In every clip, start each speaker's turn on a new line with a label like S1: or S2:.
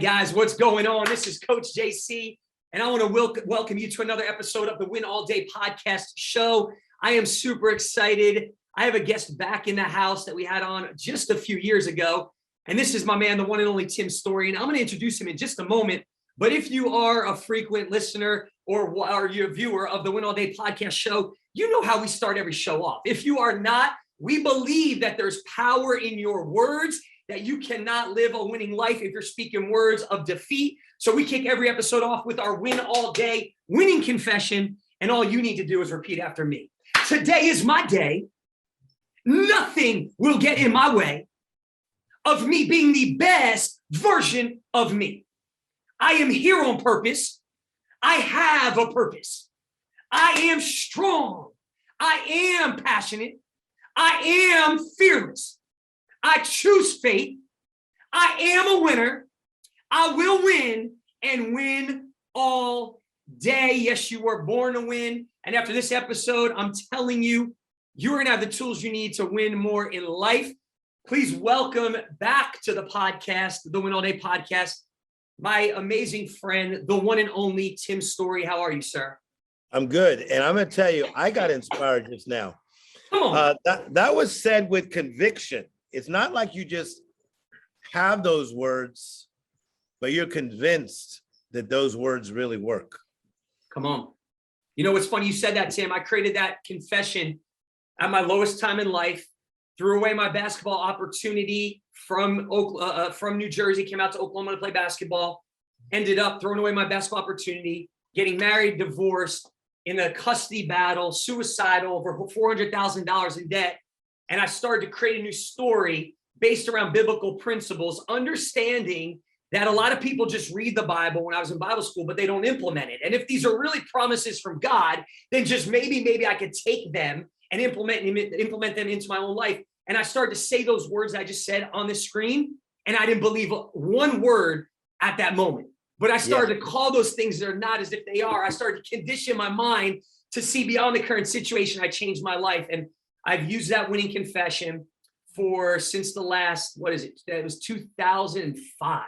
S1: guys, what's going on? This is Coach JC, and I want to welcome you to another episode of the Win All Day podcast show. I am super excited. I have a guest back in the house that we had on just a few years ago, and this is my man, the one and only Tim Storey, and I'm going to introduce him in just a moment. But if you are a frequent listener or you're a viewer of the Win All Day podcast show, you know how we start every show off. If you are not, we believe that there's power in your words, that you cannot live a winning life if you're speaking words of defeat. So we kick every episode off with our Win All Day winning confession, and all you need to do is repeat after me. Today is my day. Nothing will get in my way of me being the best version of me. I am here on purpose. I have a purpose. I am strong. I am passionate. I am fearless. I choose faith. I am a winner. I will win and win all day. Yes, you were born to win. And after this episode, I'm telling you, you're going to have the tools you need to win more in life. Please welcome back to the podcast, the Win All Day podcast, my amazing friend, the one and only Tim Storey. How are you, sir?
S2: I'm good. And I'm going to tell you, I got inspired just now.
S1: Come on.
S2: That was said with conviction. It's not like you just have those words, but you're convinced that those words really work.
S1: Come on. You know what's funny? You said that, Tim. I created that confession at my lowest time in life, threw away my basketball opportunity from New Jersey, came out to Oklahoma to play basketball, ended up throwing away my basketball opportunity, getting married, divorced, in a custody battle, suicidal, over $400,000 in debt. And I started to create a new story based around biblical principles, understanding that a lot of people just read the Bible when I was in Bible school, but they don't implement it. And if these are really promises from God, then just maybe I could take them and implement them into my own life. And I started to say those words I just said on the screen, and I didn't believe one word at that moment. But I started to call those things that are not as if they are. I started to condition my mind to see beyond the current situation. I changed my life. And I've used that winning confession since the last, it was 2005.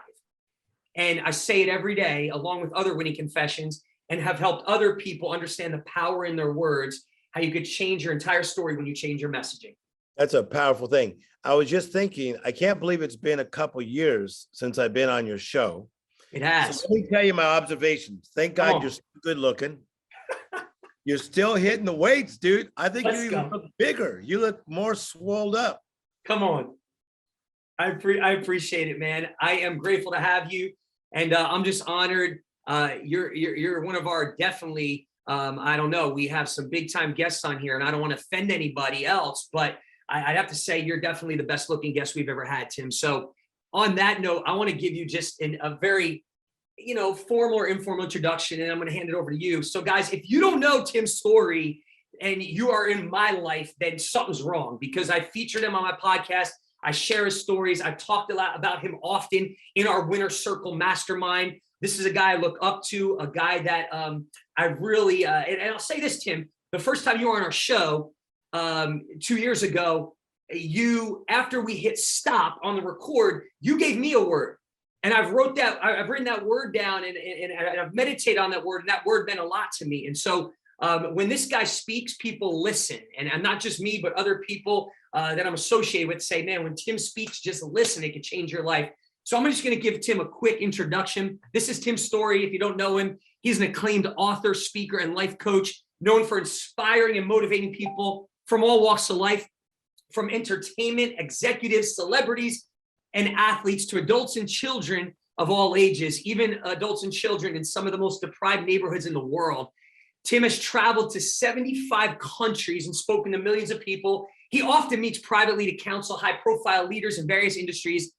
S1: And I say it every day along with other winning confessions, and have helped other people understand the power in their words, how you could change your entire story when you change your messaging.
S2: That's a powerful thing. I was just thinking, I can't believe it's been a couple years since I've been on your show.
S1: It has.
S2: So let me tell you my observations. Thank God you're still good looking. You're still hitting the weights, dude. I think you even look bigger. You look more swolled up.
S1: Come on. I appreciate it, man. I am grateful to have you. And I'm just honored. You're one of our definitely, I don't know, we have some big time guests on here, and I don't want to offend anybody else, but I'd have to say you're definitely the best looking guest we've ever had, Tim. So on that note, I want to give you just a very, formal or informal introduction, and I'm going to hand it over to you. So guys, if you don't know Tim Storey and you are in my life, then something's wrong, because I featured him on my podcast. I share his stories. I've talked a lot about him often in our Winner Circle Mastermind. This is a guy I look up to, a guy that I really, and I'll say this, Tim, the first time you were on our show 2 years ago, after we hit stop on the record, you gave me a word, and I've written that word down, and I've meditated on that word, and that word meant a lot to me. And so when this guy speaks, people listen, and not just me, but other people that I'm associated with say, man, when Tim speaks, just listen, it can change your life. So I'm just going to give Tim a quick introduction. This is Tim Storey. If you don't know him, he's an acclaimed author, speaker, and life coach, known for inspiring and motivating people from all walks of life, from entertainment, executives, celebrities, and athletes to adults and children of all ages, even adults and children in some of the most deprived neighborhoods in the world. Tim has traveled to 75 countries and spoken to millions of people. He often meets privately to counsel high-profile leaders in various industries.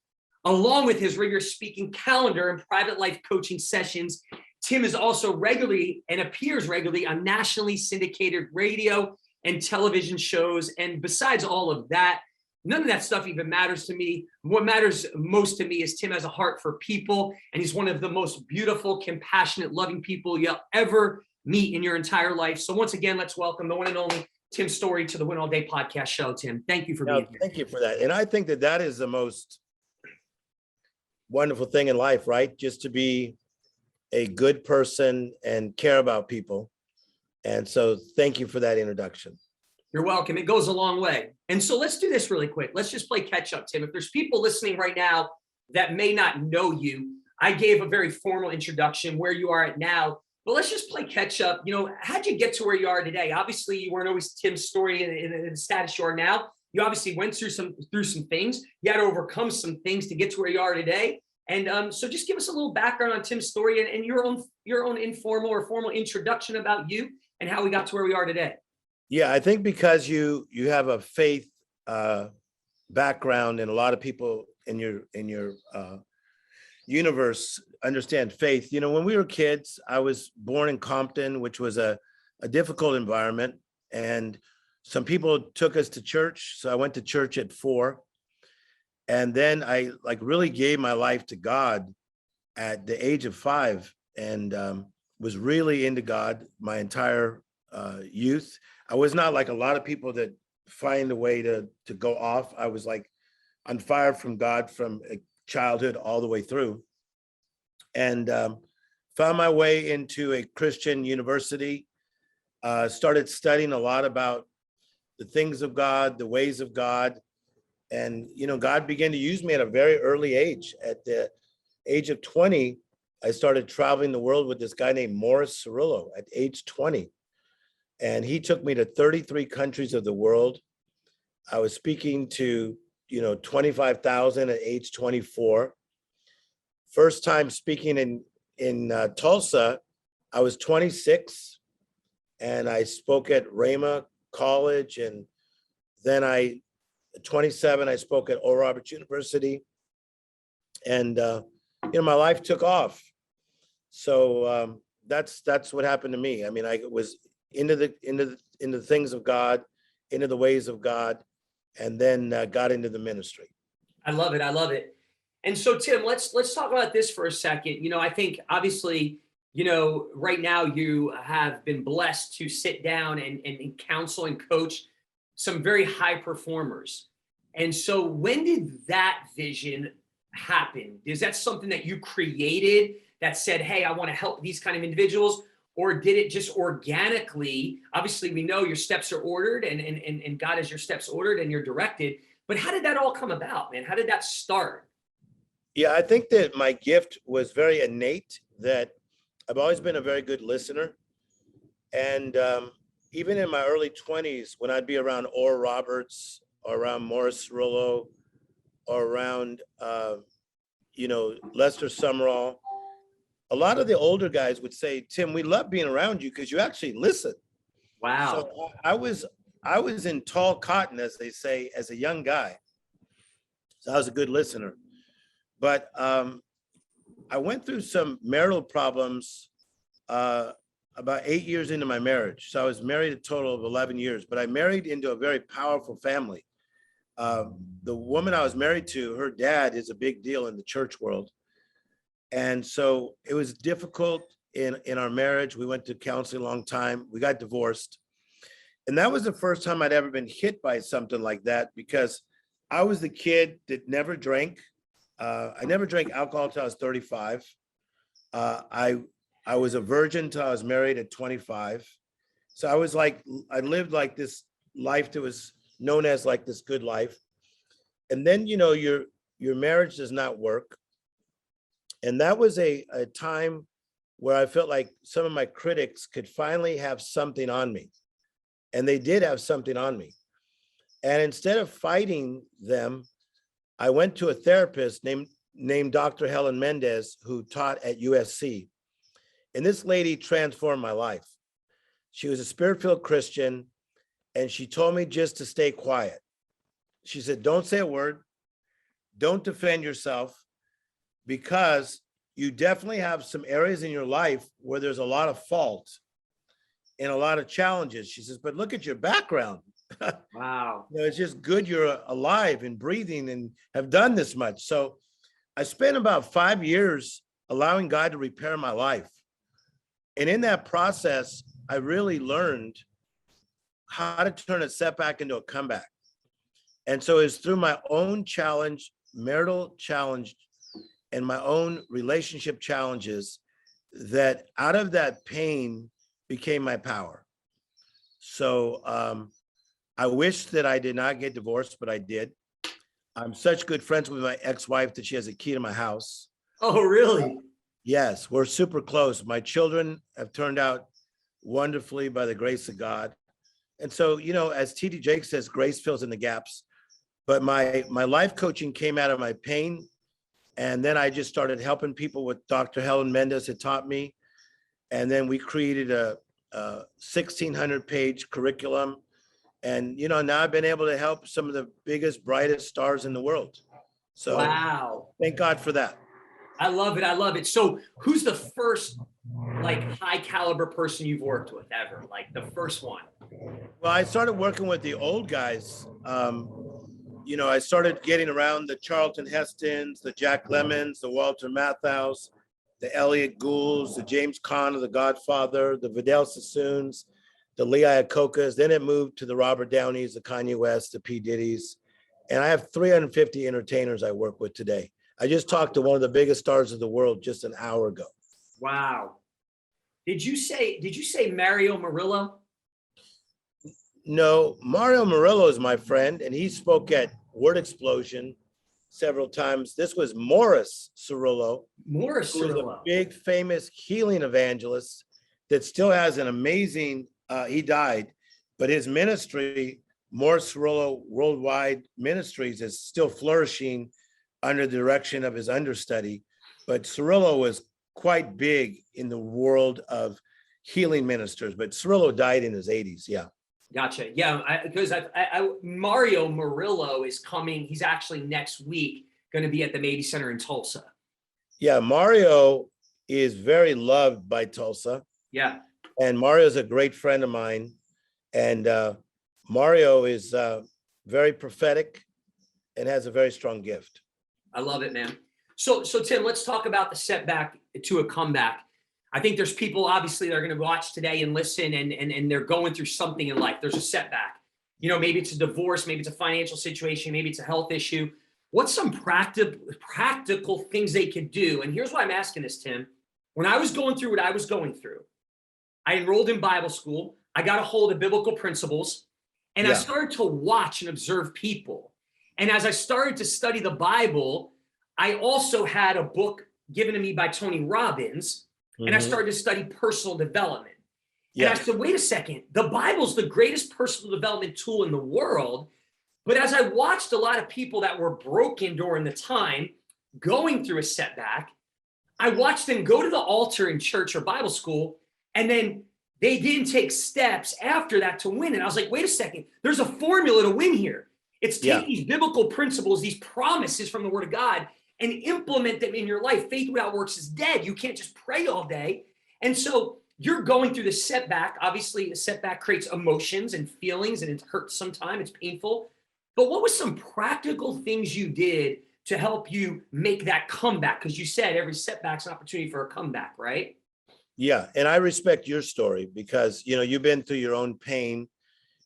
S1: Along with his rigorous speaking calendar and private life coaching sessions, Tim is also appears regularly on nationally syndicated radio and television shows. And besides all of that, none of that stuff even matters to me. What matters most to me is Tim has a heart for people, and he's one of the most beautiful, compassionate, loving people you'll ever meet in your entire life. So once again, let's welcome the one and only Tim Storey to the Win All Day podcast show. Tim, thank you for being here.
S2: Thank you for that. And I think that is the most wonderful thing in life, right? Just to be a good person and care about people. And so thank you for that introduction.
S1: You're welcome. It goes a long way. And so let's do this really quick. Let's just play catch up, Tim. If there's people listening right now that may not know you, I gave a very formal introduction where you are at now, but let's just play catch up. You know, how'd you get to where you are today? Obviously, you weren't always Tim Storey in the status you are now. You obviously went through some things. You had to overcome some things to get to where you are today. And so just give us a little background on Tim Storey and your own informal or formal introduction about you and how we got to where we are today.
S2: Yeah, I think because you have a faith background, and a lot of people in your universe understand faith. You know, when we were kids, I was born in Compton, which was a difficult environment, and some people took us to church. So I went to church at 4, and then I really gave my life to God at the age of 5, and was really into God my entire youth. I was not like a lot of people that find a way to go off. I was like on fire from God from childhood all the way through, and found my way into a Christian university, started studying a lot about the things of God, the ways of God. And, you know, God began to use me at a very early age. At the age of 20, I started traveling the world with this guy named Morris Cirillo at age 20. And he took me to 33 countries of the world. I was speaking to, 25,000 at age 24. First time speaking in Tulsa, I was 26, and I spoke at Rhema College. And then at 27, I spoke at Oral Roberts University. And, my life took off. So that's what happened to me. I mean, I was into the things of God, into the ways of God, and then got into the ministry.
S1: I love it. I love it. And so, Tim, let's talk about this for a second. You know, I think obviously, right now you have been blessed to sit down and counsel and coach some very high performers. And so when did that vision happen? Is that something that you created that said, hey, I want to help these kind of individuals? Or did it just organically? Obviously, we know your steps are ordered and God has your steps ordered and you're directed. But how did that all come about, man? How did that start?
S2: Yeah, I think that my gift was very innate, that I've always been a very good listener. And even in my early 20s, when I'd be around Oral Roberts or around Morris Cirillo or around, Lester Summerall, a lot of the older guys would say, Tim, we love being around you because you actually listen.
S1: Wow.
S2: So I was in tall cotton, as they say, as a young guy. So I was a good listener. But I went through some marital problems about 8 years into my marriage. So I was married a total of 11 years, but I married into a very powerful family. The woman I was married to, her dad is a big deal in the church world. And so it was difficult in our marriage. We went to counseling a long time. We got divorced. And that was the first time I'd ever been hit by something like that, because I was the kid that never drank. I never drank alcohol till I was 35. I was a virgin till I was married at 25. So I lived like this life that was known as like this good life. And then, your marriage does not work. And that was a time where I felt like some of my critics could finally have something on me. And they did have something on me. And instead of fighting them, I went to a therapist named Dr. Helen Mendez, who taught at USC. And this lady transformed my life. She was a spirit-filled Christian, and she told me just to stay quiet. She said, don't say a word. Don't defend yourself, because you definitely have some areas in your life where there's a lot of fault and a lot of challenges. She says, but look at your background.
S1: Wow.
S2: It's just good you're alive and breathing and have done this much. So I spent about 5 years allowing God to repair my life. And in that process, I really learned how to turn a setback into a comeback. And so it's through my own challenge, marital challenge, and my own relationship challenges that out of that pain became my power. So I wish that I did not get divorced, but I did. I'm such good friends with my ex-wife that she has a key to my house.
S1: Oh, really?
S2: Yes, we're super close. My children have turned out wonderfully by the grace of God. And so, you know, as TD Jake says, grace fills in the gaps. But my life coaching came out of my pain. And then I just started helping people with Dr. Helen Mendez had taught me. And then we created a 1,600 page curriculum. And, you know, now I've been able to help some of the biggest, brightest stars in the world. So
S1: Wow.
S2: thank God for that.
S1: I love it. I love it. So who's the first like high caliber person you've worked with ever? Like the first one?
S2: Well, I started working with the old guys. You know, I started getting around the Charlton Hestons, the Jack Lemmons, the Walter Matthau's, the Elliot Goulds, the James Caan of The Godfather, the Vidal Sassoons, the Lee Iacocca's. Then it moved to the Robert Downeys, the Kanye West, the P. Diddy's. And I have 350 entertainers I work with today. I just talked to one of the biggest stars of the world just an hour ago.
S1: Wow. Did you say Mario Murillo?
S2: No, Mario Murillo is my friend, and he spoke at Word Explosion several times. This was Morris Cirillo,
S1: Morris
S2: who was a
S1: Cirillo.
S2: big, famous healing evangelist that still has an amazing, he died, but his ministry, Morris Cirillo Worldwide Ministries, is still flourishing under the direction of his understudy. But Cirillo was quite big in the world of healing ministers, but Cirillo died in his 80s, yeah.
S1: Gotcha. Yeah, because Mario Murillo is coming. He's actually next week going to be at the Mabee Center in Tulsa.
S2: Yeah, Mario is very loved by Tulsa.
S1: Yeah.
S2: And Mario is a great friend of mine. And Mario is very prophetic and has a very strong gift.
S1: I love it, man. So Tim, let's talk about the setback to a comeback. I think there's people obviously that are going to watch today and listen and they're going through something in life. There's a setback. You know, maybe it's a divorce, maybe it's a financial situation, maybe it's a health issue. What's some practical things they could do? And here's why I'm asking this, Tim. When I was going through what I was going through, I enrolled in Bible school. I got a hold of biblical principles, and I started to watch and observe people. And as I started to study the Bible, I also had a book given to me by Tony Robbins, and I started to study personal development. And I said, wait a second, the Bible's the greatest personal development tool in the world. But as I watched a lot of people that were broken during the time, going through a setback, I watched them go to the altar in church or Bible school, and then they didn't take steps after that to win. And I was like, wait a second, there's a formula to win here. It's take these biblical principles, these promises from the Word of God, and implement them in your life. Faith without works is dead. You can't just pray all day. And so you're going through the setback. Obviously, the setback creates emotions and feelings, and it hurts sometimes. It's painful. But what was some practical things you did to help you make that comeback? Because you said every setback's an opportunity for a comeback, right?
S2: Yeah, and I respect your story because, you know, you've been through your own pain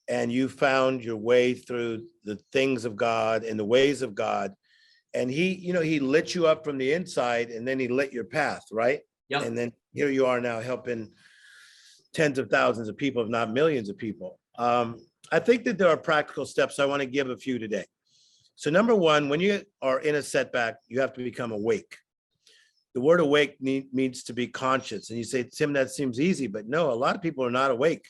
S2: and you found your way through the things of God and the ways of God. And he, you know, he lit you up from the inside and then he lit your path, right?
S1: Yep.
S2: And then here you are now helping tens of thousands of people, if not millions of people. I think that there are practical steps. I want to give a few today. So number one, when you are in a setback, you have to become awake. The word awake means to be conscious. And you say, Tim, that seems easy, but no, a lot of people are not awake.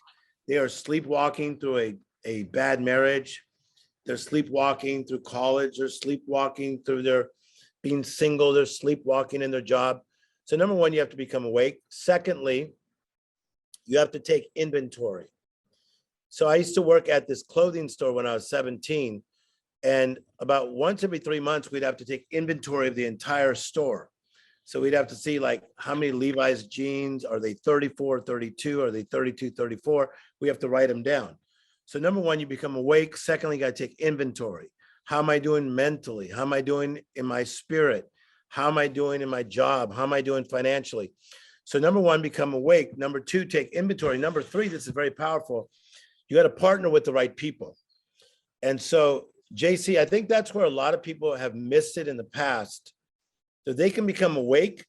S2: They are sleepwalking through a bad marriage. They're sleepwalking through college. They're sleepwalking through their being single. They're sleepwalking in their job. So number one, you have to become awake. Secondly, you have to take inventory. So I used to work at this clothing store when I was 17. And about once every 3 months, we'd have to take inventory of the entire store. So we'd have to see like how many Levi's jeans, are they 34, 32? Are they 32, 34? We have to write them down. So number one, you become awake. Secondly, you got to take inventory. How am I doing mentally? How am I doing in my spirit? How am I doing in my job? How am I doing financially? So number one, become awake. Number two, take inventory. Number three, this is very powerful. You got to partner with the right people. And so JC, I think that's where a lot of people have missed it in the past. So they can become awake,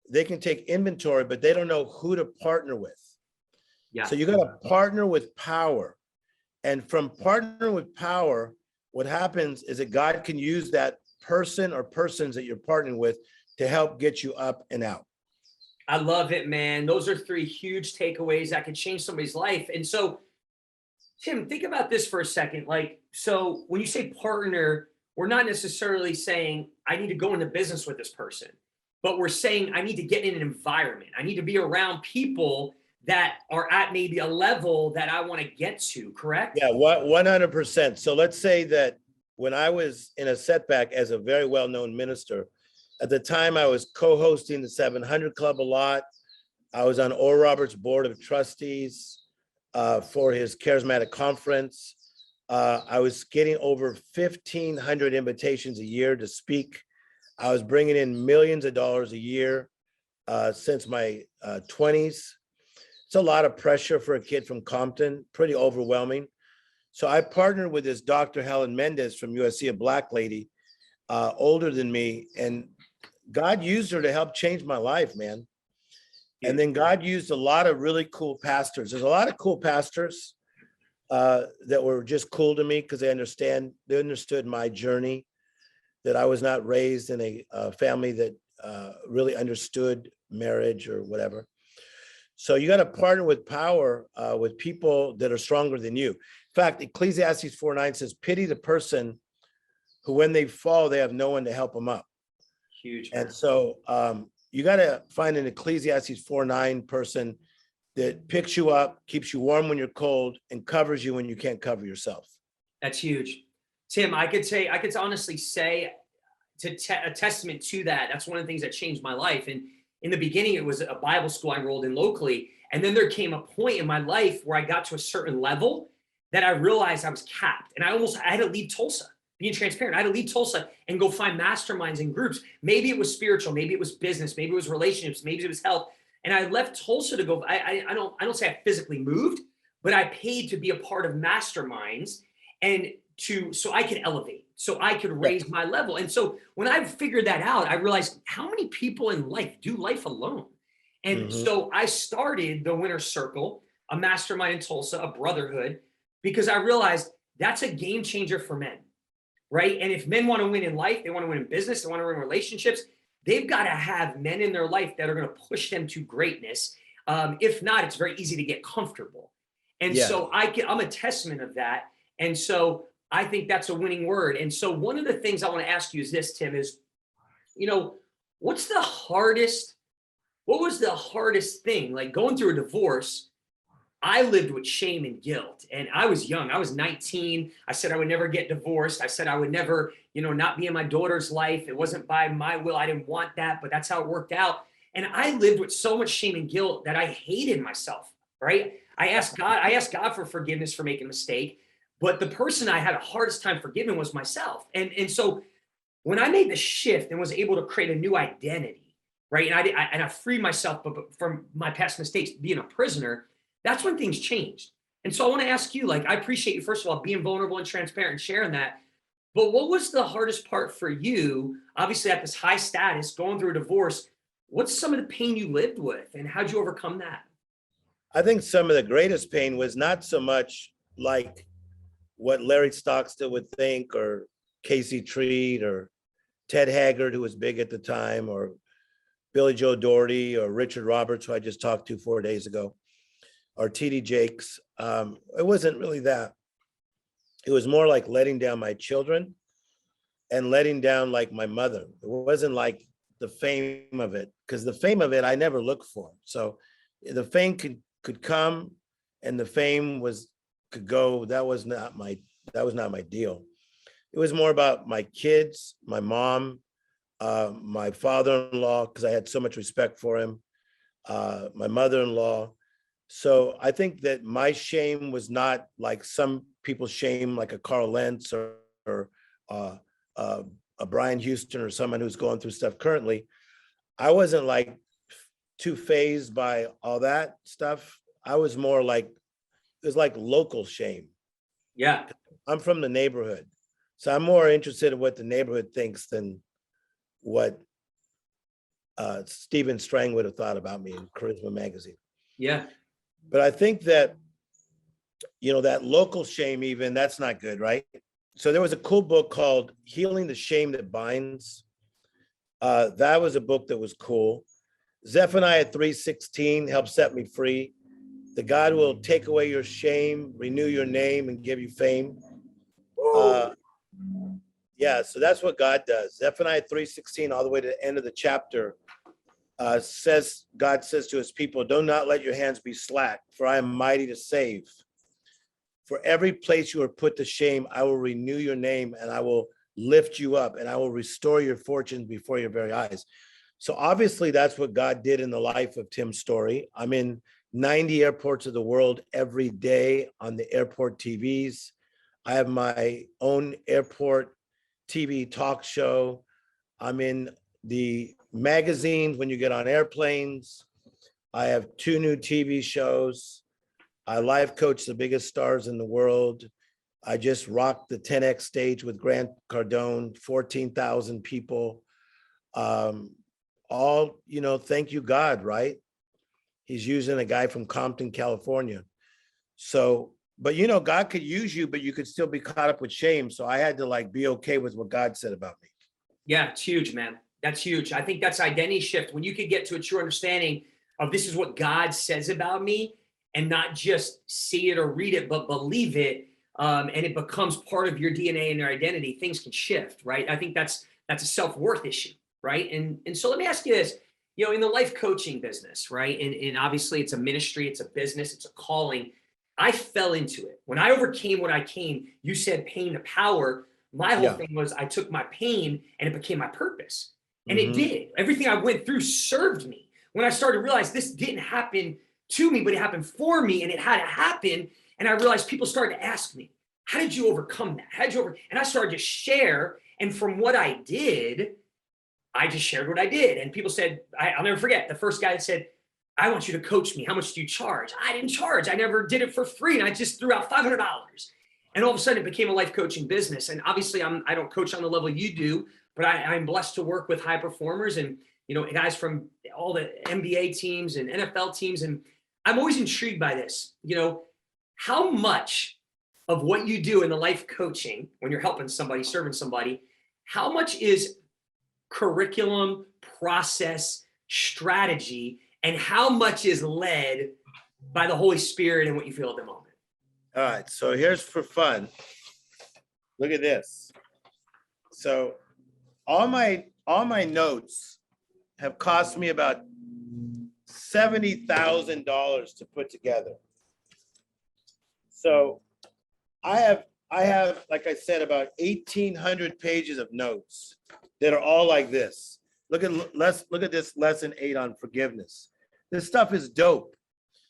S2: they can take inventory, but they don't know who to partner with.
S1: Yeah.
S2: So you got to partner with power. And from partnering with power, what happens is that God can use that person or persons that you're partnering with to help get you up and out.
S1: I love it, man. Those are three huge takeaways that could change somebody's life. And so, Tim, think about this for a second. Like, so when you say partner, we're not necessarily saying I need to go into business with this person, but we're saying I need to get in an environment. I need to be around people that are at maybe a level that I want to get to, correct?
S2: Yeah, 100%. So let's say that when I was in a setback as a very well-known minister, at the time I was co-hosting the 700 Club a lot. I was on Oral Roberts' board of trustees for his charismatic conference. I was getting over 1,500 invitations a year to speak. I was bringing in millions of dollars a year since my 20s. It's a lot of pressure for a kid from Compton, pretty overwhelming. So I partnered with this Dr. Helen Mendez from USC, a Black lady, older than me. And God used her to help change my life, man. And then God used a lot of really cool pastors. There's a lot of cool pastors that were just cool to me because they understood my journey, that I was not raised in a family that really understood marriage or whatever. So you got to partner with power with people that are stronger than you. In fact, Ecclesiastes 4:9 says, pity the person who when they fall, they have no one to help them up.
S1: Huge.
S2: And so you got to find an Ecclesiastes 4:9 person that picks you up, keeps you warm when you're cold, and covers you when you can't cover yourself.
S1: That's huge. Tim, I could honestly say a testament to that. That's one of the things that changed my life. And in the beginning, it was a Bible school I enrolled in locally. And then there came a point in my life where I got to a certain level that I realized I was capped. And I had to leave Tulsa, being transparent. I had to leave Tulsa and go find masterminds and groups. Maybe it was spiritual, maybe it was business, maybe it was relationships, maybe it was health. And I left Tulsa to go. I don't say I physically moved, but I paid to be a part of masterminds and so I could elevate, so I could raise my level. And so when I figured that out, I realized how many people in life do life alone. And so I started the Winner's Circle, a mastermind in Tulsa, a brotherhood, because I realized that's a game changer for men, right? And if men want to win in life, they want to win in business, they want to win in relationships, they've got to have men in their life that are going to push them to greatness. If not, it's very easy to get comfortable. And so I'm a testament of that. And so I think that's a winning word. And so one of the things I want to ask you is this, Tim, is, what was the hardest thing? Like going through a divorce, I lived with shame and guilt, and I was young. I was 19. I said I would never get divorced. I said I would never, not be in my daughter's life. It wasn't by my will. I didn't want that, but that's how it worked out. And I lived with so much shame and guilt that I hated myself, right? I asked God for forgiveness for making a mistake. But the person I had the hardest time forgiving was myself. And so when I made the shift and was able to create a new identity, right? And I freed myself from my past mistakes, being a prisoner, that's when things changed. And so I want to ask you, like, I appreciate you, first of all, being vulnerable and transparent and sharing that. But what was the hardest part for you? Obviously, at this high status, going through a divorce, what's some of the pain you lived with and how'd you overcome that?
S2: I think some of the greatest pain was not so much like what Larry Stockstill would think, or Casey Treat, or Ted Haggard, who was big at the time, or Billy Joe Doherty, or Richard Roberts, who I just talked to 4 days ago, or TD Jakes. It wasn't really that. It was more like letting down my children and letting down like my mother. It wasn't like the fame of it, because the fame of it, I never looked for. So the fame could come and the fame could go. That was not my deal. It was more about my kids, my mom, my father-in-law, because I had so much respect for him, my mother-in-law. So I think that my shame was not like some people's shame, like a Carl Lentz or a Brian Houston or someone who's going through stuff currently. I wasn't like too fazed by all that stuff. I was more like, it was like local shame.
S1: Yeah.
S2: I'm from the neighborhood. So I'm more interested in what the neighborhood thinks than what Stephen Strang would have thought about me in Charisma magazine.
S1: Yeah.
S2: But I think that, that local shame, even that's not good, right? So there was a cool book called Healing the Shame That Binds. That was a book that was cool. Zephaniah 3:16 helped set me free. The God will take away your shame, renew your name, and give you fame. Yeah, so that's what God does. Zephaniah 3:16 all the way to the end of the chapter God says to his people, do not let your hands be slack, for I am mighty to save. For every place you are put to shame, I will renew your name and I will lift you up and I will restore your fortunes before your very eyes. So obviously that's what God did in the life of Tim Storey. I'm in 90 airports of the world every day on the airport TVs. I have my own airport TV talk show. I'm in the magazines when you get on airplanes. I have 2 new TV shows. I live coach the biggest stars in the world. I just rocked the 10X stage with Grant Cardone, 14,000 people. All, thank you, God, right? He's using a guy from Compton, California. So, but God could use you, but you could still be caught up with shame. So I had to be okay with what God said about me.
S1: Yeah, it's huge, man. That's huge. I think that's identity shift. When you could get to a true understanding of this is what God says about me and not just see it or read it, but believe it. And it becomes part of your DNA and your identity, things can shift, right? I think that's a self-worth issue, right? And so let me ask you this, in the life coaching business, right? And obviously it's a ministry, it's a business, it's a calling. I fell into it. When I overcame what I came, you said pain to power. My whole thing was I took my pain and it became my purpose. And it did. Everything I went through served me. When I started to realize this didn't happen to me, but it happened for me and it had to happen. And I realized people started to ask me, how did you overcome that? How did you And I started to share. And from what I did, I just shared what I did. And people said, I'll never forget the first guy that said, I want you to coach me. How much do you charge? I didn't charge. I never did it for free. And I just threw out $500. And all of a sudden it became a life coaching business. And obviously I don't coach on the level you do, but I'm blessed to work with high performers and, guys from all the NBA teams and NFL teams. And I'm always intrigued by this, how much of what you do in the life coaching, when you're helping somebody, serving somebody, how much is curriculum, process, strategy, and how much is led by the Holy Spirit and what you feel at the moment?
S2: All right, so here's for fun. Look at this. So all my notes have cost me about $70,000 to put together. So I have, like I said, about 1,800 pages of notes that are all like this. Look at this lesson 8 on forgiveness. This stuff is dope.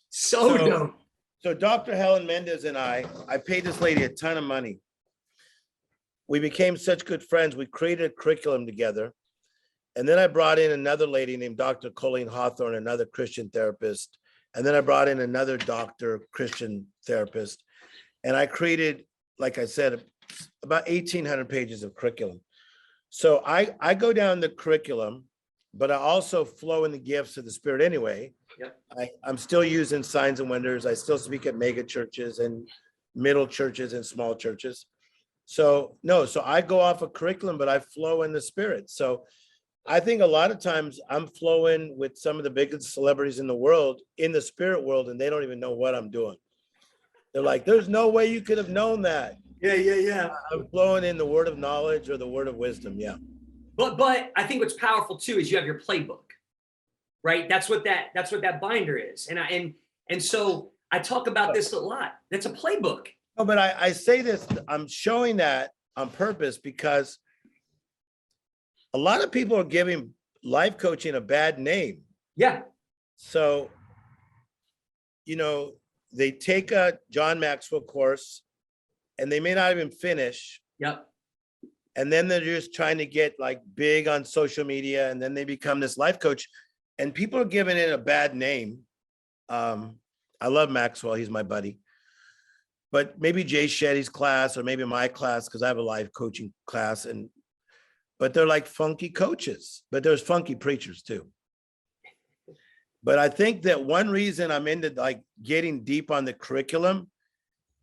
S1: So dope.
S2: So Dr. Helen Mendez and I paid this lady a ton of money. We became such good friends. We created a curriculum together. And then I brought in another lady named Dr. Colleen Hawthorne, another Christian therapist. And then I brought in another doctor, Christian therapist. And I created, like I said, about 1,800 pages of curriculum. So I go down the curriculum, but I also flow in the gifts of the Spirit anyway. Yep. I'm still using signs and wonders. I still speak at mega churches and middle churches and small churches. So I go off a curriculum, but I flow in the Spirit. So I think a lot of times I'm flowing with some of the biggest celebrities in the world, in the spirit world, and they don't even know what I'm doing. They're like, there's no way you could have known that.
S1: Yeah.
S2: I'm flowing in the word of knowledge or the word of wisdom. Yeah.
S1: But I think what's powerful too is you have your playbook, right? That's what that binder is. And so I talk about this a lot. That's a playbook.
S2: No, but I say this, I'm showing that on purpose because a lot of people are giving life coaching a bad name.
S1: Yeah.
S2: So, they take a John Maxwell course and they may not even finish.
S1: Yep.
S2: And then they're just trying to get big on social media. And then they become this life coach and people are giving it a bad name. I love Maxwell. He's my buddy. But maybe Jay Shetty's class or maybe my class, because I have a life coaching class. But they're like funky coaches, but there's funky preachers too. But I think that one reason I'm into like getting deep on the curriculum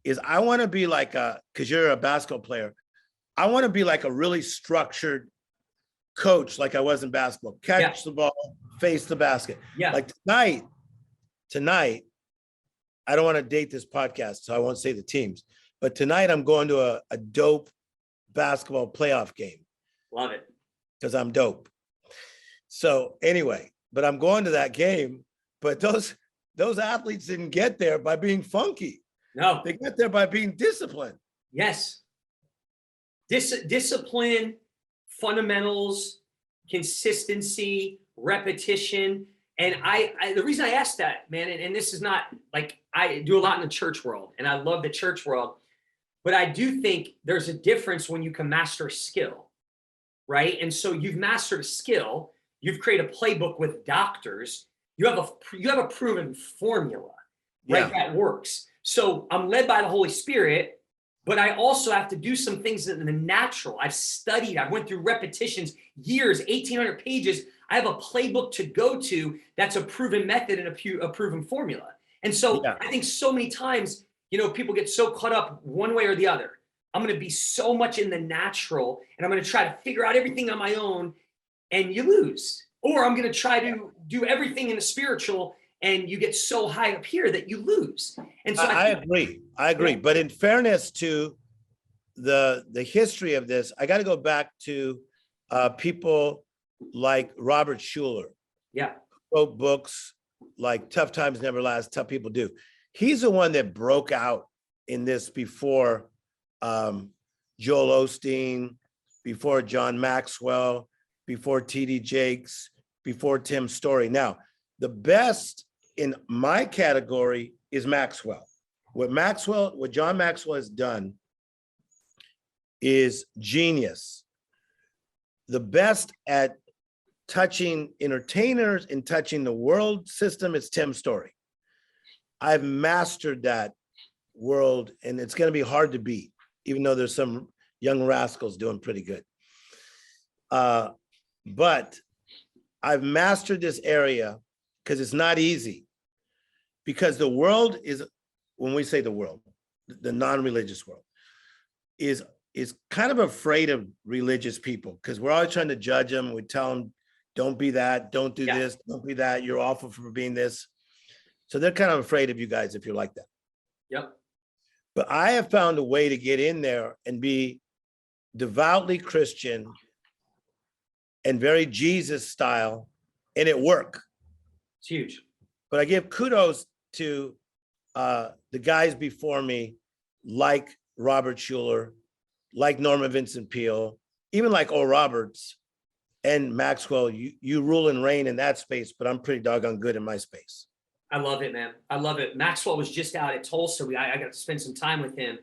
S2: is I want to be like because you're a basketball player, I want to be like a really structured coach like I was in basketball. Catch the ball, face the basket.
S1: Yeah.
S2: Like tonight, I don't want to date this podcast, so I won't say the teams. But tonight I'm going to a dope basketball playoff game.
S1: Love it.
S2: Because I'm dope. So anyway, but I'm going to that game. But those athletes didn't get there by being funky.
S1: No.
S2: They got there by being disciplined.
S1: Yes. Discipline, fundamentals, consistency, repetition. And I the reason I asked that, man, and this is not like, I do a lot in the church world and I love the church world, but I do think there's a difference when you can master a skill, right? And so you've mastered a skill, you've created a playbook with doctors, you have a proven formula, right? That works. So I'm led by the Holy Spirit, but I also have to do some things in the natural. I've studied, I went through repetitions, years, 1,800 pages. I have a playbook to go to that's a proven method and a proven formula. And so I think so many times, you know, people get so caught up one way or the other. I'm going to be so much in the natural and I'm going to try to figure out everything on my own and you lose. Or I'm going to try to do everything in the spiritual and you get so high up here that you lose. And so I
S2: agree. Yeah. But in fairness to the history of this, I got to go back to people like Robert Schuller.
S1: Yeah.
S2: Who wrote books like Tough Times Never Last, Tough People Do. He's the one that broke out in this before Joel Osteen, before John Maxwell, before T.D. Jakes, before Tim Storey. Now, the best in my category is Maxwell. What John Maxwell has done is genius. The best at touching entertainers and touching the world system is Tim Storey. I've mastered that world and it's going to be hard to beat, even though there's some young rascals doing pretty good. But I've mastered this area because it's not easy. Because the world is, when we say the world, the non-religious world, is kind of afraid of religious people because we're always trying to judge them. We tell them, don't be that, don't do this, don't be that, you're awful for being this. So they're kind of afraid of you guys if you're like that.
S1: Yep.
S2: But I have found a way to get in there and be devoutly Christian and very Jesus style, and it worked.
S1: It's huge.
S2: But I give kudos to the guys before me, like Robert Schuller, like Norman Vincent Peale, even like Oral Roberts and Maxwell. You rule and reign in that space, but I'm pretty doggone good in my space.
S1: I love it, man. I love it. Maxwell was just out at Tulsa. I got to spend some time with him.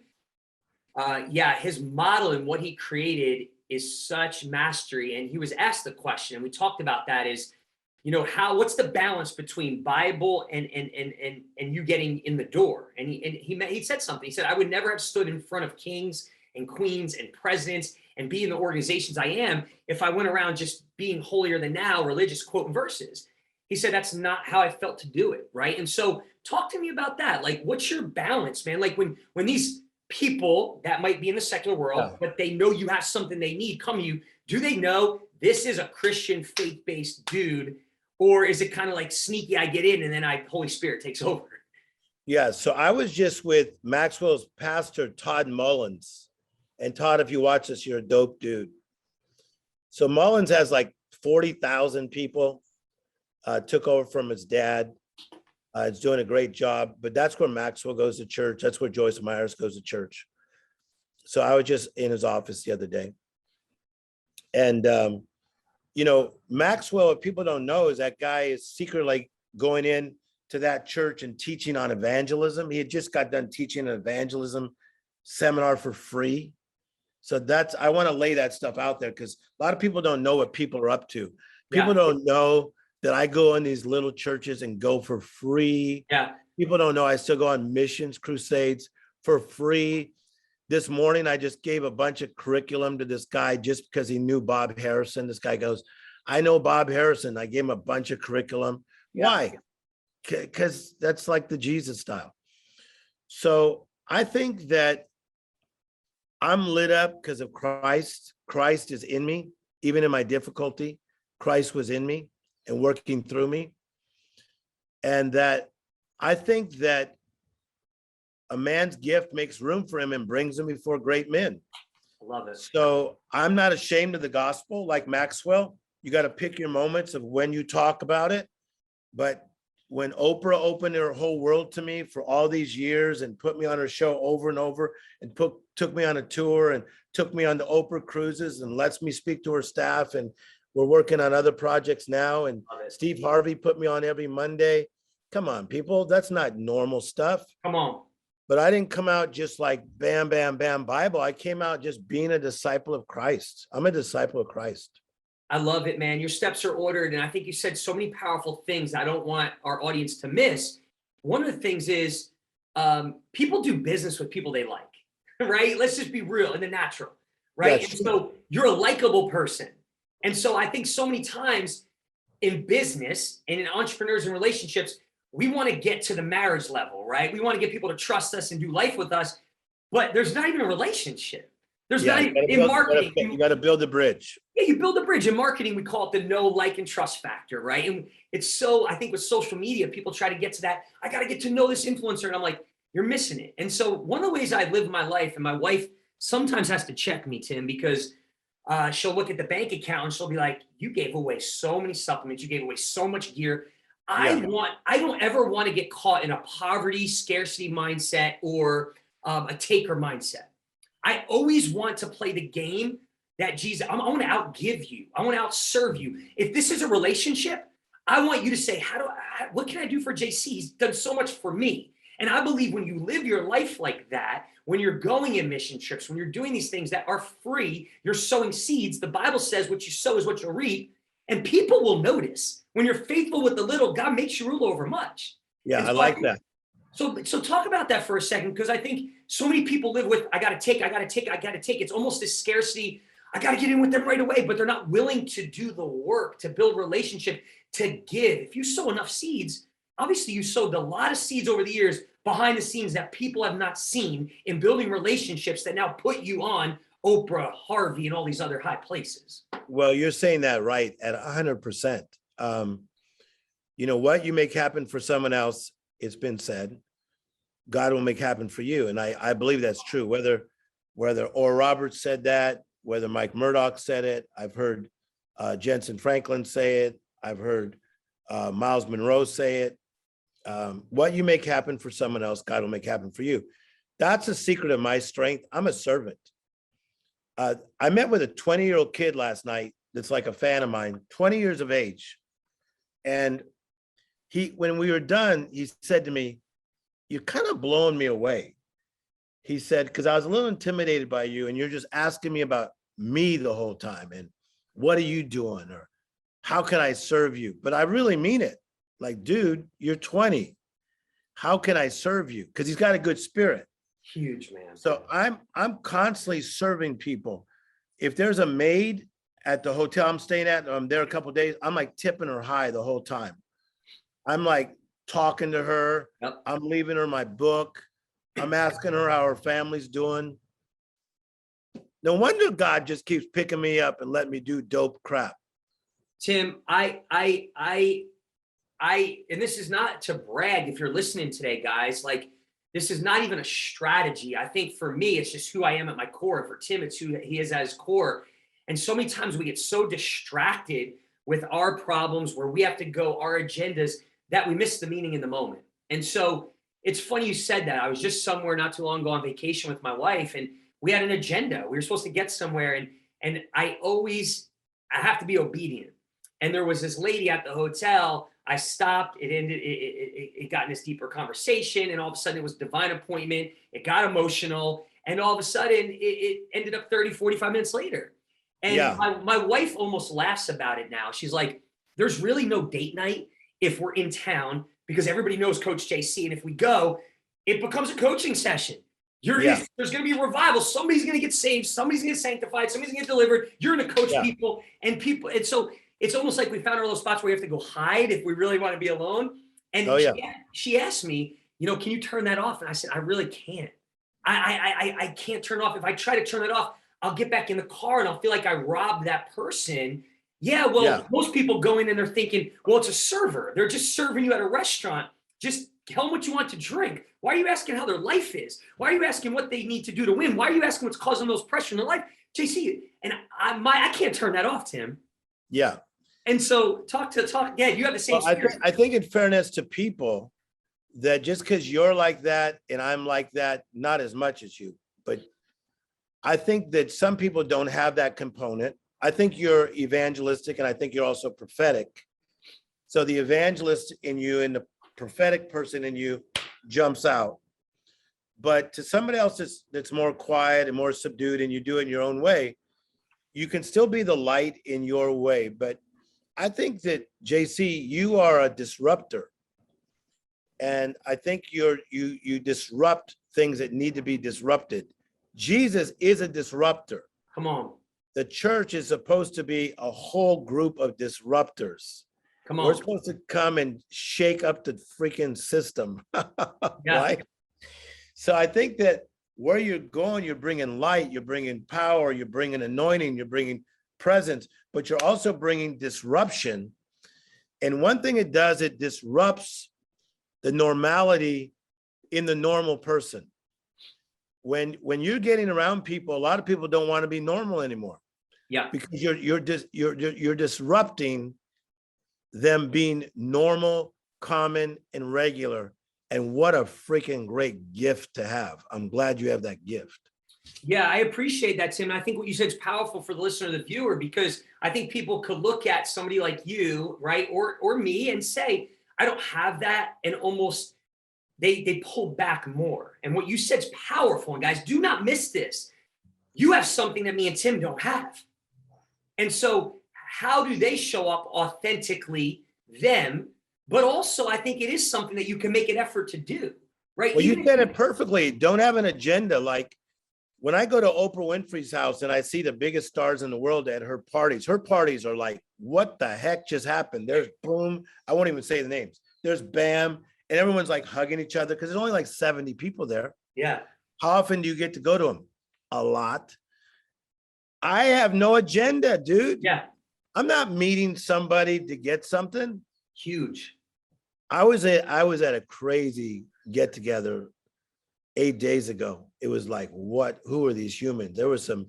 S1: His model and what he created is such mastery. And he was asked the question, and we talked about that is, you know, what's the balance between Bible and you getting in the door? And he said something. He said, I would never have stood in front of kings and queens and presidents and be in the organizations I am if I went around just being holier than thou, religious quoting verses. He said, that's not how I felt to do it, right? And so talk to me about that. Like, what's your balance, man? Like when these people that might be in the secular world, but they know you have something they need come to you, do they know this is a Christian faith-based dude? Or is it kind of like sneaky, I get in and then Holy Spirit takes over?
S2: Yeah, so I was just with Maxwell's pastor, Todd Mullins. And Todd, if you watch this, you're a dope dude. So Mullins has like 40,000 people, took over from his dad. He's doing a great job, but that's where Maxwell goes to church. That's where Joyce Myers goes to church. So I was just in his office the other day. And, you know, Maxwell, if people don't know, is that guy is secretly going in to that church and teaching on evangelism. He had just got done teaching an evangelism seminar for free. So I want to lay that stuff out there because a lot of people don't know what people are up to. People don't know that I go in these little churches and go for free.
S1: Yeah.
S2: People don't know I still go on missions crusades for free. This morning, I just gave a bunch of curriculum to this guy just because he knew Bob Harrison. This guy goes, I know Bob Harrison. I gave him a bunch of curriculum
S1: Yeah.
S2: Why? Because that's like the Jesus style. So I think that I'm lit up because of Christ. Christ is in me, even in my difficulty. Christ was in me and working through me. And that I think that a man's gift makes room for him and brings him before great men.
S1: I love it.
S2: So I'm not ashamed of the gospel like Maxwell. You got to pick your moments of when you talk about it. But when Oprah opened her whole world to me for all these years and put me on her show over and over and took me on a tour and took me on the Oprah cruises and lets me speak to her staff, and we're working on other projects now, and Steve Harvey put me on every Monday. Come on, people, that's not normal stuff.
S1: Come on.
S2: But I didn't come out just like bam, bam, bam, Bible. I came out just being a disciple of Christ. I'm a disciple of Christ.
S1: I love it, man. Your steps are ordered. And I think you said so many powerful things I don't want our audience to miss. One of the things is people do business with people they like, right? Let's just be real in the natural, right?
S2: That's
S1: And
S2: true.
S1: so you're a likable person. And so I think so many times in business and in entrepreneurs and relationships, we want to get to the marriage level, right? We want to get people to trust us and do life with us, but there's not even a relationship. There's not even in marketing.
S2: You got to build a bridge.
S1: Yeah, you build a bridge. In marketing, we call it the know, like, and trust factor, right? And it's so, I think with social media, people try to get to that. I got to get to know this influencer. And I'm like, you're missing it. And so one of the ways I live my life, and my wife sometimes has to check me, Tim, because she'll look at the bank account and she'll be like, you gave away so many supplements. You gave away so much gear. I don't ever want to get caught in a poverty, scarcity mindset or a taker mindset. I always want to play the game that Jesus, I want to outgive you. I want to outserve you. If this is a relationship, I want you to say, what can I do for JC? He's done so much for me. And I believe when you live your life like that, when you're going in mission trips, when you're doing these things that are free, you're sowing seeds. The Bible says what you sow is what you'll reap. And people will notice when you're faithful with the little, God makes you rule over much.
S2: Yeah,
S1: And
S2: I like that.
S1: So talk about that for a second, because I think so many people live with, I got to take. It's almost this scarcity. I got to get in with them right away, but they're not willing to do the work, to build relationship, to give. If you sow enough seeds, obviously you sowed a lot of seeds over the years behind the scenes that people have not seen in building relationships that now put you on Oprah, Harvey, and all these other high places.
S2: Well, you're saying that right at 100%. You know what you make happen for someone else, it's been said, God will make happen for you. And I believe that's true. Whether Oral Roberts said that, whether Mike Murdoch said it, I've heard Jensen Franklin say it. I've heard Miles Monroe say it. What you make happen for someone else, God will make happen for you. That's a secret of my strength. I'm a servant. I met with a 20-year-old kid last night that's like a fan of mine, 20 years of age. And when we were done, he said to me, you're kind of blowing me away. He said, because I was a little intimidated by you and you're just asking me about me the whole time. And what are you doing? Or how can I serve you? But I really mean it. Like, dude, you're 20. How can I serve you? Because he's got a good spirit.
S1: Huge, man.
S2: So I'm constantly serving people. If there's a maid at the hotel I'm staying at, I'm there a couple of days, I'm like tipping her high the whole time. I'm like talking to her.
S1: Yep.
S2: I'm leaving her my book. I'm asking her how her family's doing. No wonder God just keeps picking me up and letting me do dope crap.
S1: Tim, and this is not to brag if you're listening today, guys, like this is not even a strategy. I think for me, it's just who I am at my core. And for Tim, it's who he is at his core. And so many times we get so distracted with our problems where we have to go our agendas that we miss the meaning in the moment. And so it's funny you said that. I was just somewhere not too long ago on vacation with my wife, and we had an agenda. We were supposed to get somewhere, and I have to be obedient. And there was this lady at the hotel. I stopped. It got in this deeper conversation, and all of a sudden it was divine appointment. It got emotional, and all of a sudden it ended up 30, 45 minutes later. And yeah. my wife almost laughs about it now. She's like, there's really no date night if we're in town because everybody knows Coach JC. And if we go, it becomes a coaching session. There's going to be a revival. Somebody's going to get saved. Somebody's going to get sanctified. Somebody's going to get delivered. You're going to coach people. And so it's almost like we found our little spots where we have to go hide if we really want to be alone. And
S2: Oh yeah.
S1: she asked me, can you turn that off? And I said, I really can't. I can't turn it off. If I try to turn it off, I'll get back in the car and I'll feel like I robbed that person. Yeah, well,
S2: Yeah.
S1: most people go in and they're thinking, well, it's a server. They're just serving you at a restaurant. Just tell them what you want to drink. Why are you asking how their life is? Why are you asking what they need to do to win? Why are you asking what's causing those pressure in their life? JC, and I can't turn that off, Tim.
S2: Yeah.
S1: And so talk. Yeah, you have the same.
S2: Well, I think in fairness to people, that just because you're like that and I'm like that, not as much as you, but I think that some people don't have that component. I think you're evangelistic and I think you're also prophetic. So the evangelist in you and the prophetic person in you jumps out. But to somebody else that's more quiet and more subdued and you do it in your own way, you can still be the light in your way. But I think that, JC, you are a disruptor. And I think you disrupt things that need to be disrupted. Jesus is a disruptor.
S1: Come on.
S2: The church is supposed to be a whole group of disruptors.
S1: Come on.
S2: We're supposed to come and shake up the freaking system.
S1: Yeah.
S2: Right? So I think that where you're going, you're bringing light, you're bringing power, you're bringing anointing, you're bringing presence, but you're also bringing disruption. And one thing it does, it disrupts the normality in the normal person. When you're getting around people, a lot of people don't want to be normal anymore.
S1: Yeah.
S2: Because you're disrupting them being normal, common, and regular. And what a freaking great gift to have. I'm glad you have that gift.
S1: Yeah, I appreciate that, Tim. And I think what you said is powerful for the listener, the viewer, because I think people could look at somebody like you, right, or me, and say, I don't have that, and almost they pull back more. And what you said is powerful. And guys, do not miss this. You have something that me and Tim don't have. And so how do they show up authentically, them? But also, I think it is something that you can make an effort to do, right?
S2: Well, you said it perfectly. Don't have an agenda. Like when I go to Oprah Winfrey's house and I see the biggest stars in the world at her parties are like, what the heck just happened? There's boom. I won't even say the names. There's bam. And everyone's like hugging each other because there's only like 70 people there.
S1: Yeah.
S2: How often do you get to go to them? A lot. I have no agenda, dude.
S1: Yeah.
S2: I'm not meeting somebody to get something.
S1: Huge.
S2: I was at a crazy get together 8 days ago. It was like, who are these humans? There were some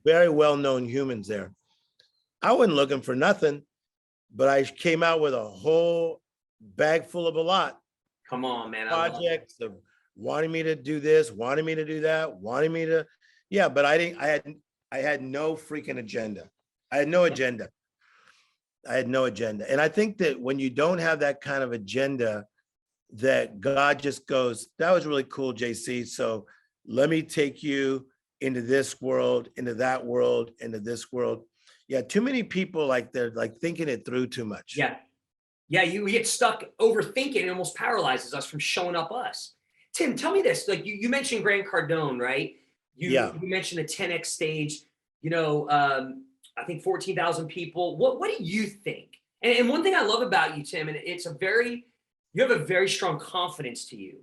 S2: very well-known humans there. I wasn't looking for nothing, but I came out with a whole bag full of a lot.
S1: Come on, man.
S2: Projects of wanting me to do this, wanting me to do that, wanting me to, yeah, but I had no freaking agenda. I had no agenda. And I think that when you don't have that kind of agenda, that God just goes, that was really cool, JC. So let me take you into this world, into that world, into this world. Yeah, too many people they're like thinking it through too much.
S1: Yeah. Yeah, you get stuck overthinking. It almost paralyzes us from showing up us. Tim, tell me this. Like you mentioned Grant Cardone, right? You mentioned a 10X stage, I think 14,000 people. What do you think? And one thing I love about you, Tim, and you have a very strong confidence to you.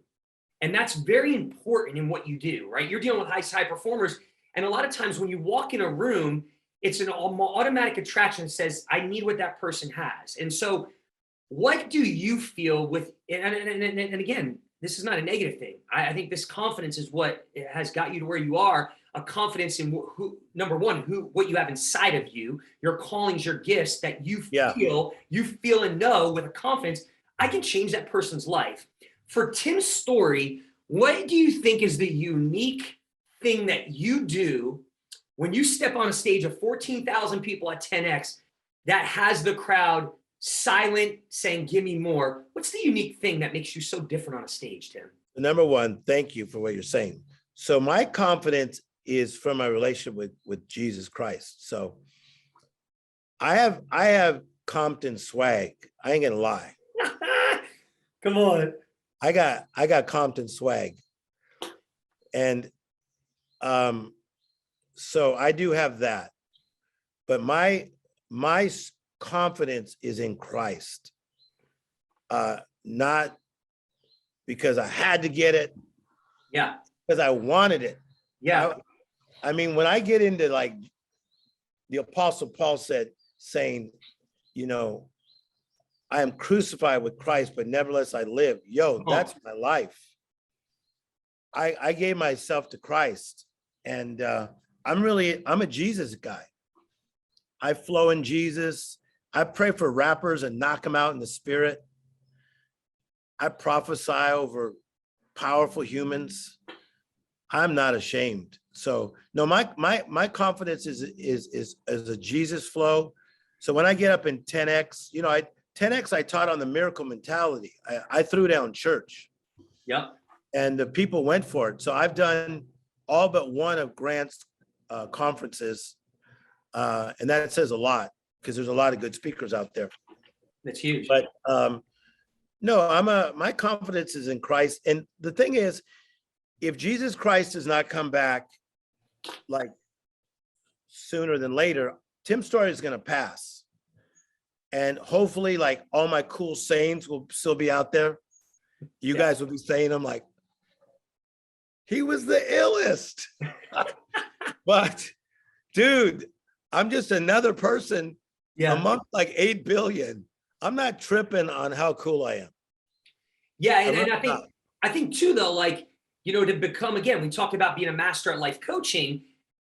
S1: And that's very important in what you do, right? You're dealing with high performers. And a lot of times when you walk in a room, it's an automatic attraction that says, I need what that person has. And so what do you feel with, and again, this is not a negative thing. I think this confidence is what has got you to where you are, a confidence in number one, what you have inside of you, your callings, your gifts that you feel and know with a confidence, I can change that person's life. For Tim Storey, what do you think is the unique thing that you do when you step on a stage of 14,000 people at 10X that has the crowd silent, saying, give me more? What's the unique thing that makes you so different on a stage, Tim?
S2: Number one, thank you for what you're saying. So my confidence is from my relationship with Jesus Christ. So I have Compton swag. I ain't gonna lie.
S1: Come on.
S2: I got Compton swag. And so I do have that. But my confidence is in Christ. Not because I had to get it,
S1: Yeah.
S2: because I wanted it.
S1: Yeah.
S2: I mean, when I get into like the Apostle Paul saying, you know, I am crucified with Christ, but nevertheless I live. Yo, that's my life. I gave myself to Christ, and I'm a Jesus guy. I flow in Jesus. I pray for rappers and knock them out in the spirit. I prophesy over powerful humans. I'm not ashamed. So no, my confidence is a Jesus flow. So when I get up in 10X, you know, 10X I taught on the miracle mentality. I threw down church.
S1: Yep.
S2: And the people went for it. So I've done all but one of Grant's conferences. And that says a lot because there's a lot of good speakers out there.
S1: That's huge.
S2: But no, my confidence is in Christ. And the thing is, if Jesus Christ does not come back like sooner than later, Tim Storey is going to pass. And hopefully like all my cool sayings will still be out there. You guys will be saying them like, he was the illest. But dude, I'm just another person amongst like 8 billion. I'm not tripping on how cool I am.
S1: Yeah. And I think too, though, like, you know, to become, again, we talked about being a master at life coaching.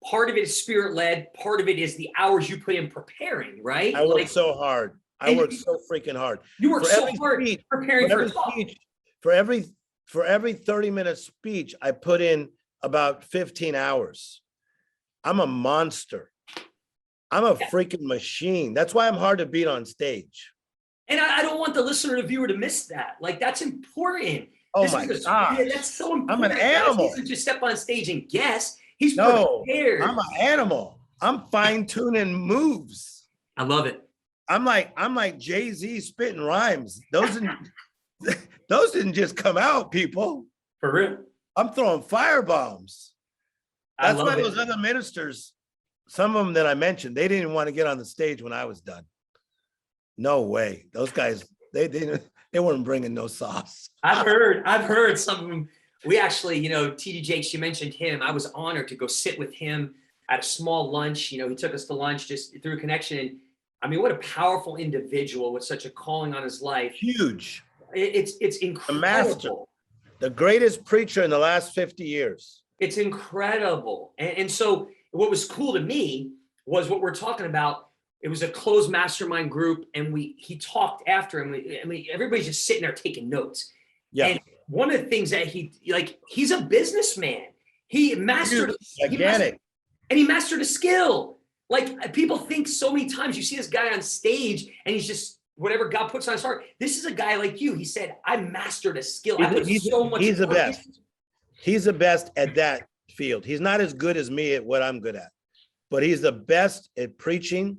S1: Part of it is spirit led. Part of it is the hours you put in preparing, right?
S2: I work so hard. I work so freaking hard.
S1: You work so hard preparing for a
S2: speech. For every 30-minute speech, I put in about 15 hours. I'm a monster. I'm a freaking machine. That's why I'm hard to beat on stage.
S1: And I don't want the listener or the viewer to miss that. Like, that's important.
S2: Oh my God.
S1: That's so important.
S2: I'm an animal.
S1: He doesn't just step on stage and guess. He's
S2: prepared. I'm an animal. I'm fine-tuning moves.
S1: I love it.
S2: I'm like Jay-Z spitting rhymes. Those didn't just come out, people.
S1: For real.
S2: I'm throwing firebombs. That's why those other ministers, some of them that I mentioned, they didn't want to get on the stage when I was done. No way. Those guys, they weren't bringing no sauce.
S1: I've heard some of them. We actually, you know, TD Jakes, you mentioned him. I was honored to go sit with him at a small lunch. You know, he took us to lunch just through a connection. And I mean, what a powerful individual with such a calling on his life.
S2: Huge.
S1: It's incredible.
S2: The master, the greatest preacher in the last 50 years.
S1: It's incredible. And so what was cool to me was what we're talking about. It was a closed mastermind group, and he talked after him. Everybody's just sitting there taking notes.
S2: Yeah.
S1: And one of the things that he's a businessman. He mastered he mastered a skill. Like, people think so many times you see this guy on stage and he's just whatever God puts on his heart. This is a guy like you. He said, I mastered a skill.
S2: He's the best. He's the best at that field. He's not as good as me at what I'm good at, but he's the best at preaching.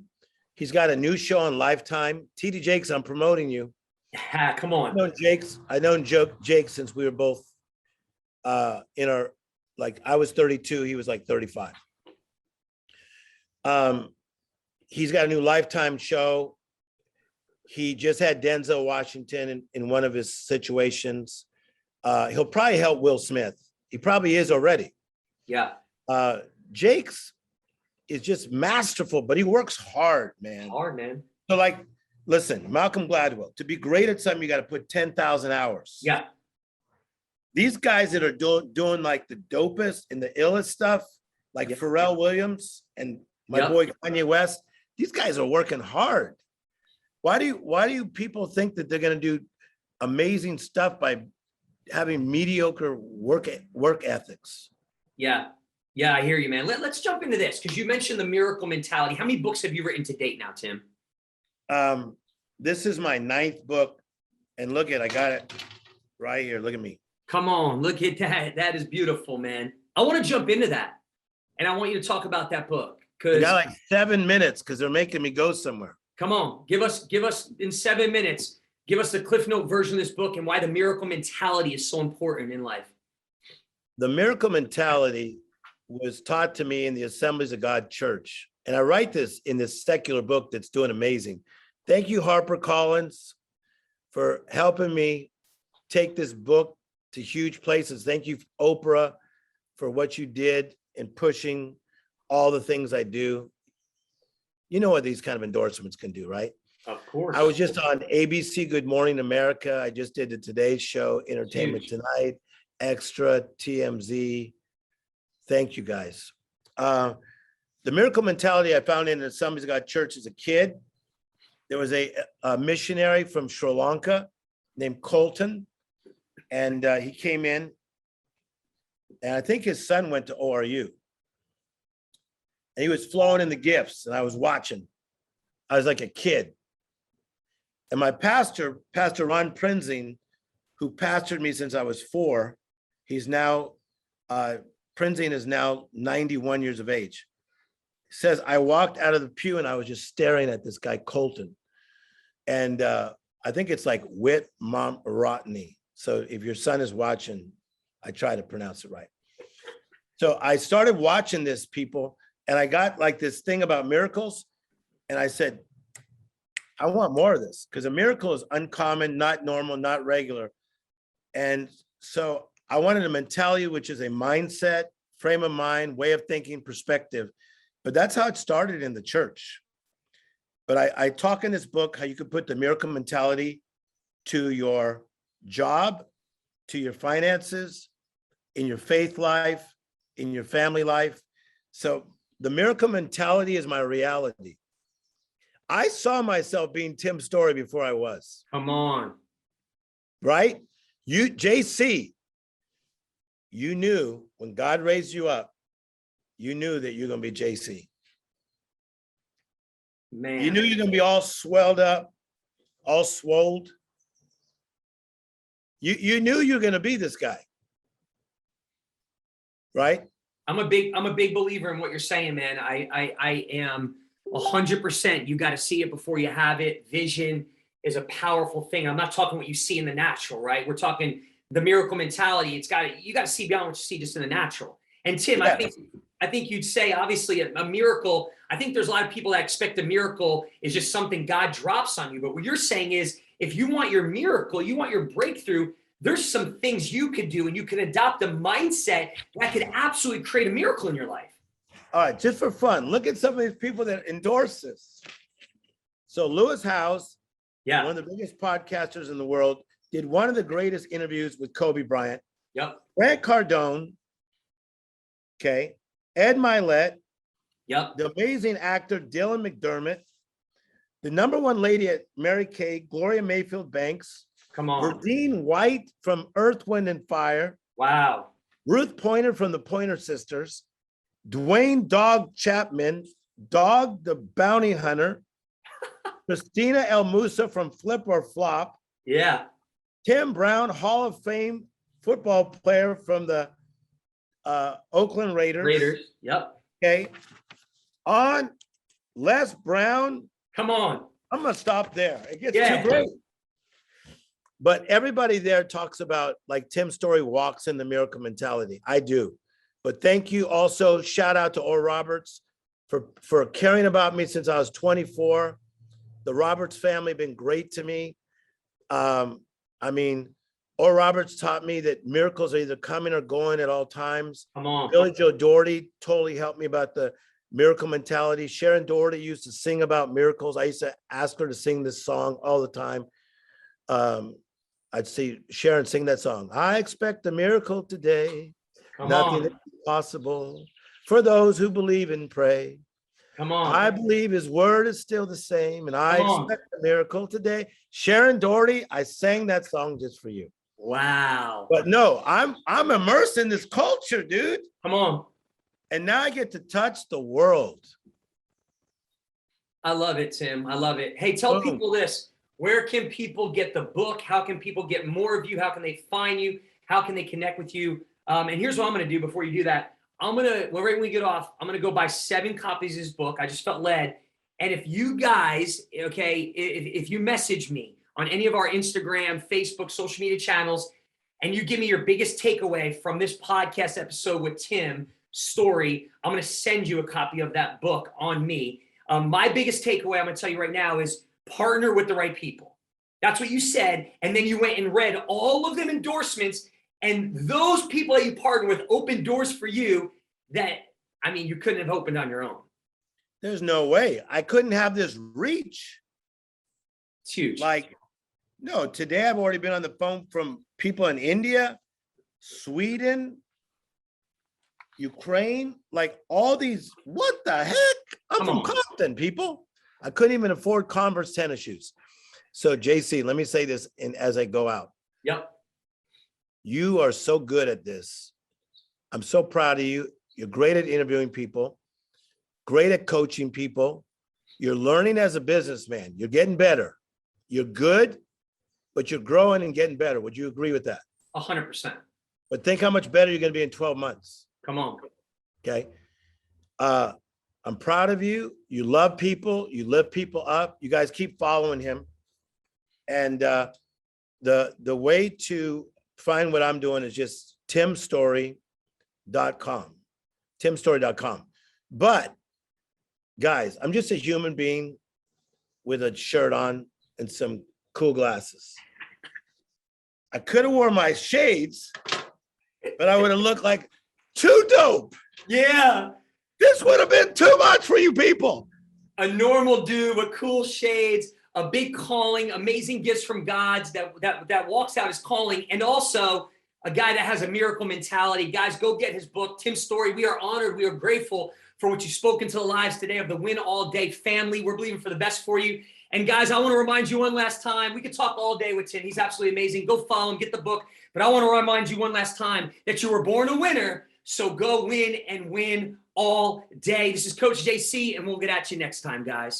S2: He's got a new show on Lifetime. TD Jakes, I'm promoting you.
S1: Come on.
S2: I've known Jake since we were both in our, like, I was 32, he was like 35. He's got a new Lifetime show. He just had Denzel Washington in one of his situations. He'll probably help Will Smith. He probably is already.
S1: Yeah.
S2: Jake's is just masterful, but he works hard, man.
S1: Hard, man.
S2: So, like, listen, Malcolm Gladwell, to be great at something, you got to put 10,000 hours.
S1: Yeah.
S2: These guys that are doing like the dopest and the illest stuff, like Pharrell Williams and my boy Kanye West, these guys are working hard. Why do people think that they're going to do amazing stuff by having mediocre work ethics?
S1: Yeah. Yeah, I hear you, man. Let's jump into this, because you mentioned the miracle mentality. How many books have you written to date now, Tim?
S2: This is my 9th book, and look I got it right here. Look at me.
S1: Come on, look at that. That is beautiful, man. I want to jump into that, and I want you to talk about that book.
S2: I got like 7 minutes because they're making me go somewhere.
S1: Come on, give us in 7 minutes. Give us the Cliff Note version of this book and why the miracle mentality is so important in life.
S2: The miracle mentality was taught to me in the Assemblies of God Church. And I write this in this secular book that's doing amazing. Thank you, HarperCollins, for helping me take this book to huge places. Thank you, Oprah, for what you did in pushing all the things I do. You know what these kind of endorsements can do, right?
S1: Of course.
S2: I was just on ABC Good Morning America. I just did the Today Show, Entertainment
S1: Huge.
S2: Tonight, Extra, TMZ. Thank you, guys. The miracle mentality I found in Assemblies of God Church as a kid. There was a missionary from Sri Lanka named Colton, and he came in, and I think his son went to ORU. And he was flowing in the gifts, and I was watching. I was like a kid. And my pastor, Pastor Ron Prinzing, who pastored me since I was 4, he's now, Prinzing is now 91 years of age. He says, I walked out of the pew and I was just staring at this guy, Colton. And I think it's like Whit Mom Rotney. So if your son is watching, I try to pronounce it right. So I started watching this, people, and I got like this thing about miracles. And I said, I want more of this, because a miracle is uncommon, not normal, not regular. And so I wanted a mentality, which is a mindset, frame of mind, way of thinking, perspective. But that's how it started in the church. But I talk in this book how you could put the miracle mentality to your job, to your finances, in your faith life, in your family life. So the miracle mentality is my reality. I saw myself being Tim Storey before I was.
S1: Come on.
S2: Right? You, JC, you knew when God raised you up, you knew that you're going to be JC.
S1: Man.
S2: You knew you're going to be all swelled up, all swolled. You knew you were going to be this guy. Right?
S1: I'm a big believer in what you're saying, man. I am 100%. You got to see it before you have it. Vision is a powerful thing. I'm not talking what you see in the natural, right? We're talking the miracle mentality. You got to see beyond what you see just in the natural. And Tim, yeah. I think you'd say, obviously, a miracle. I think there's a lot of people that expect a miracle is just something God drops on you. But what you're saying is, if you want your miracle, you want your breakthrough, there's some things you could do, and you can adopt a mindset that could absolutely create a miracle in your life.
S2: All right, just for fun, look at some of these people that endorse this. So Lewis Howes,
S1: yeah,
S2: one of the biggest podcasters in the world, did one of the greatest interviews with Kobe Bryant.
S1: Yep.
S2: Grant Cardone, okay, Ed Milet,
S1: yep,
S2: the amazing actor Dylan McDermott, the #1 lady at Mary Kay, Gloria Mayfield Banks.
S1: Come on.
S2: Verdine White from Earth, Wind, and Fire.
S1: Wow.
S2: Ruth Pointer from the Pointer Sisters. Dwayne Dog Chapman, Dog the Bounty Hunter. Christina El Musa from Flip or Flop.
S1: Yeah.
S2: Tim Brown, Hall of Fame football player from the Oakland Raiders.
S1: Raiders, yep.
S2: Okay. On Les Brown.
S1: Come on.
S2: I'm going to stop there. It gets too great. But everybody there talks about, like, Tim Storey walks in the miracle mentality. I do. But thank you also. Shout out to Oral Roberts for caring about me since I was 24. The Roberts family been great to me. I mean, Oral Roberts taught me that miracles are either coming or going at all times.
S1: Come on.
S2: Billy Joe Doherty totally helped me about the miracle mentality. Sharon Doherty used to sing about miracles. I used to ask her to sing this song all the time. I'd see Sharon sing that song. I expect a miracle today. Nothing is possible for those who believe and pray.
S1: Come on.
S2: I believe his word is still the same, and I expect a miracle today. Sharon Doherty, I sang that song just for you.
S1: Wow.
S2: But no, I'm immersed in this culture, dude.
S1: Come on.
S2: And now I get to touch the world.
S1: I love it, Tim. I love it. Hey, tell people this. Where can people get the book? How can people get more of you? How can they find you? How can they connect with you? And here's what I'm going to do before you do that. Right when we get off, I'm going to go buy 7 copies of his book. I just felt led. And if you guys, okay, if you message me on any of our Instagram, Facebook, social media channels, and you give me your biggest takeaway from this podcast episode with Tim Storey, I'm going to send you a copy of that book on me. My biggest takeaway, I'm going to tell you right now, is partner with the right people. That's what you said. And then you went and read all of them endorsements, and those people that you partner with opened doors for you that, I mean, you couldn't have opened on your own.
S2: There's no way. I couldn't have this reach.
S1: It's huge.
S2: Like, no, today I've already been on the phone from people in India, Sweden, Ukraine, like all these, what the heck? I'm from Compton, people. I couldn't even afford Converse tennis shoes. So JC, let me say this as I go out.
S1: Yep.
S2: You are so good at this. I'm so proud of you. You're great at interviewing people, great at coaching people. You're learning as a businessman. You're getting better. You're good, but you're growing and getting better. Would you agree with that?
S1: 100%.
S2: But think how much better you're going to be in 12 months.
S1: Come on.
S2: Okay. I'm proud of you. You love people. You lift people up. You guys keep following him. And the way to find what I'm doing is just timstory.com. timstory.com. But guys, I'm just a human being with a shirt on and some cool glasses. I could have worn my shades, but I would have looked like too dope.
S1: Yeah.
S2: This would have been too much for you people.
S1: A normal dude with cool shades, a big calling, amazing gifts from God that walks out his calling, and also a guy that has a miracle mentality. Guys, go get his book, Tim Storey. We are honored. We are grateful for what you spoke into the lives today of the Win All Day family. We're believing for the best for you. And guys, I want to remind you one last time, we could talk all day with Tim. He's absolutely amazing. Go follow him, get the book. But I want to remind you one last time that you were born a winner. So go win and win all day. This is Coach JC, and we'll get at you next time, guys.